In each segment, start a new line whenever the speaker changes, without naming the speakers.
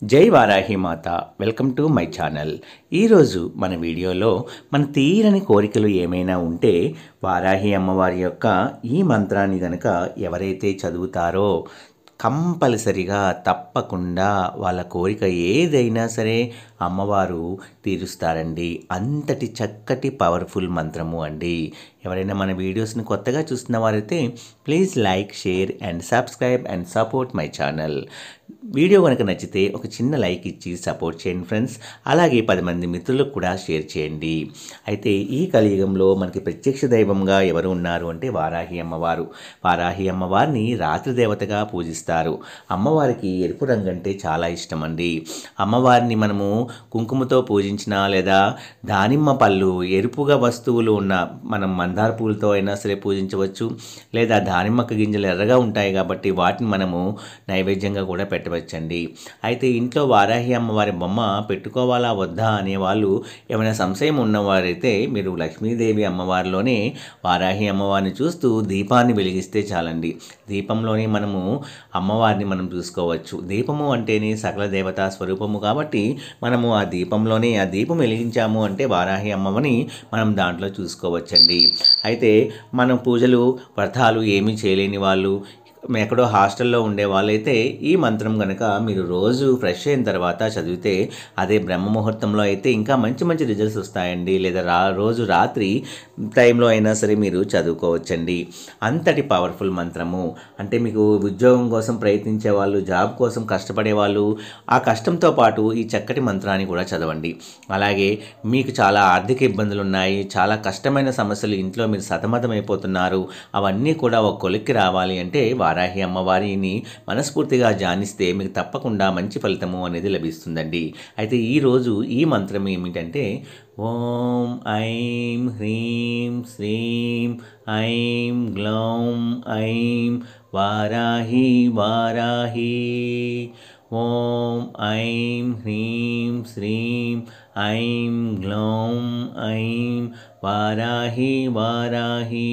జై వారాహి మాత. Welcome to my channel. ఈరోజు మన వీడియోలో మన తీరని కోరికలు ఏమైనా ఉంటే వారాహి అమ్మవారి యొక్క ఈ మంత్రాన్ని గనక ఎవరైతే చదువుతారో కంపల్సరిగా తప్పకుండా వాళ్ళ కోరిక ఏదైనా సరే అమ్మవారు తీరుస్తారండి. అంతటి చక్కటి పవర్ఫుల్ మంత్రము అండి. ఎవరైనా మన వీడియోస్ని కొత్తగా చూస్తున్న వారైతే please like, share and subscribe and support my channel. Video కనుక నచ్చితే ఒక చిన్న లైక్ ఇచ్చి సపోర్ట్ చేయండి ఫ్రెండ్స్. అలాగే 10 మంది మిత్రులకు కూడా షేర్ చేయండి. అయితే ఈ కలియుగంలో మనకి ప్రత్యక్ష దైవంగా ఎవరు ఉన్నారు అంటే వారాహి అమ్మవారు. వారాహి అమ్మవారిని రాత్రి దేవతగా పూజిస్తారు. అమ్మవారికి ఎరుపు రంగు అంటే చాలా ఇష్టం అండి. అమ్మవారిని మనము కుంకుమతో పూజించినా లేదా దానిమ్మ పళ్ళు ఎరుపుగా వస్తువులు ఉన్న మనం మందార పూలతో అయినా సరే పూజించవచ్చు. లేదా దానిమ్మక్క గింజలు ఎర్రగా ఉంటాయి కాబట్టి వాటిని మనము నైవేద్యంగా కూడా పెట్టవచ్చండి. అయితే ఇంట్లో వారాహి అమ్మవారి బొమ్మ పెట్టుకోవాలా వద్దా అనేవాళ్ళు ఏమైనా సంశయం ఉన్నవారైతే మీరు లక్ష్మీదేవి అమ్మవారిలోనే వారాహి అమ్మవారిని చూస్తూ దీపాన్ని వెలిగిస్తే చాలండి. దీపంలోనే మనము అమ్మవారిని మనం చూసుకోవచ్చు. దీపము అంటేనే సకల దేవతా స్వరూపము కాబట్టి మనము ఆ దీపంలోనే ఆ దీపం వెలిగించాము అంటే వారాహి అమ్మవారిని మనం దాంట్లో చూసుకోవచ్చండి. అయితే మనం పూజలు వ్రతాలు ఏమీ చేయలేని వాళ్ళు, ఎక్కడో హాస్టల్లో ఉండే వాళ్ళైతే ఈ మంత్రం కనుక మీరు రోజు ఫ్రెష్ అయిన తర్వాత చదివితే అదే బ్రహ్మ ముహూర్తంలో అయితే ఇంకా మంచి మంచి రిజల్ట్స్ వస్తాయండి. లేదా రోజు రాత్రి టైంలో అయినా సరే మీరు చదువుకోవచ్చండి. అంతటి పవర్ఫుల్ మంత్రము. అంటే మీకు ఉద్యోగం కోసం ప్రయత్నించే వాళ్ళు, జాబ్ కోసం కష్టపడే వాళ్ళు ఆ కష్టంతో పాటు ఈ చక్కటి మంత్రాన్ని కూడా చదవండి. అలాగే మీకు చాలా ఆర్థిక ఇబ్బందులు ఉన్నాయి, చాలా కష్టమైన సమస్యలు ఇంట్లో మీరు సతమతమైపోతున్నారు, అవన్నీ కూడా ఒక కొలిక్కి రావాలి అంటే వారాహి అమ్మవారిని మనస్ఫూర్తిగా ధ్యానిస్తే మీకు తప్పకుండా మంచి ఫలితము అనేది లభిస్తుందండి. అయితే ఈరోజు ఈ మంత్రం ఏమిటంటే ఓం ఐం హ్రీం శ్రీం ఐం గ్లౌం ఐం వారాహి వారాహి. ఓం ఐం హ్రీం శ్రీం ఐం గ్లౌం ఐం వారాహి వారాహి.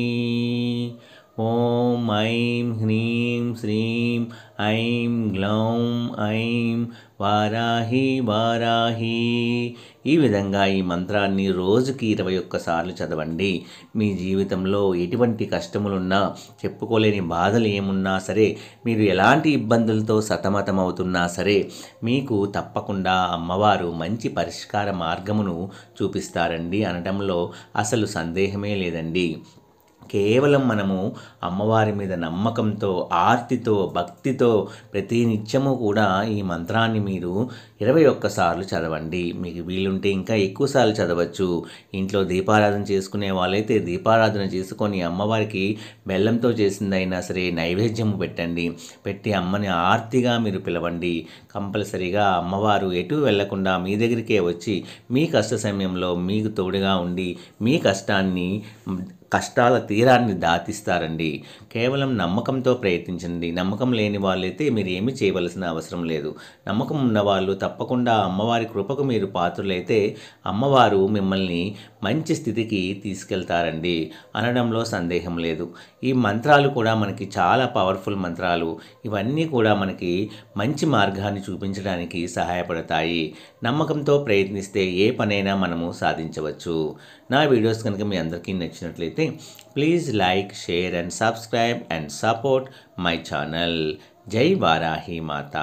ఓం ఐం హ్రీం శ్రీం ఐం గ్లౌం ఐం వారాహి వారాహి. ఈ విధంగా ఈ మంత్రాన్ని రోజుకి 21 సార్లు చదవండి. మీ జీవితంలో ఎటువంటి కష్టములున్నా, చెప్పుకోలేని బాధలు ఏమున్నా సరే, మీరు ఎలాంటి ఇబ్బందులతో సతమతమవుతున్నా సరే మీకు తప్పకుండా అమ్మవారు మంచి పరిష్కార మార్గమును చూపిస్తారండి అనడంలో అసలు సందేహమే లేదండి. కేవలం మనము అమ్మవారి మీద నమ్మకంతో, ఆర్తితో, భక్తితో ప్రతి నిత్యము కూడా ఈ మంత్రాన్ని మీరు 21 సార్లు చదవండి. మీకు వీలుంటే ఇంకా ఎక్కువ సార్లు చదవచ్చు. ఇంట్లో దీపారాధన చేసుకునే వాళ్ళైతే దీపారాధన చేసుకొని అమ్మవారికి బెల్లంతో చేసిందైనా సరే నైవేద్యము పెట్టండి. పెట్టి అమ్మని ఆర్తిగా మీరు పిలవండి. కంపల్సరీగా అమ్మవారు ఎటు వెళ్లకుండా మీ దగ్గరికే వచ్చి మీ కష్ట సమయంలో మీకు తోడుగా ఉండి మీ కష్టాల తీరాన్ని దాటిస్తారండి. కేవలం నమ్మకంతో ప్రయత్నించండి. నమ్మకం లేని వాళ్ళైతే మీరు ఏమీ చేయవలసిన అవసరం లేదు. నమ్మకం ఉన్నవాళ్ళు తప్పకుండా అమ్మవారి కృపకు మీరు పాత్రులైతే అమ్మవారు మిమ్మల్ని మంచి స్థితికి తీసుకెళ్తారండి అనడంలో సందేహం లేదు. ఈ మంత్రాలు కూడా మనకి చాలా పవర్ఫుల్ మంత్రాలు. ఇవన్నీ కూడా మనకి మంచి మార్గాన్ని చూపించడానికి సహాయపడతాయి. నమ్మకంతో ప్రయత్నిస్తే ఏ పనైనా మనము సాధించవచ్చు. నా వీడియోస్ కనుక మీ అందరికీ నచ్చినట్లయితే please like, share and subscribe and support my channel. జై వారాహి మాత.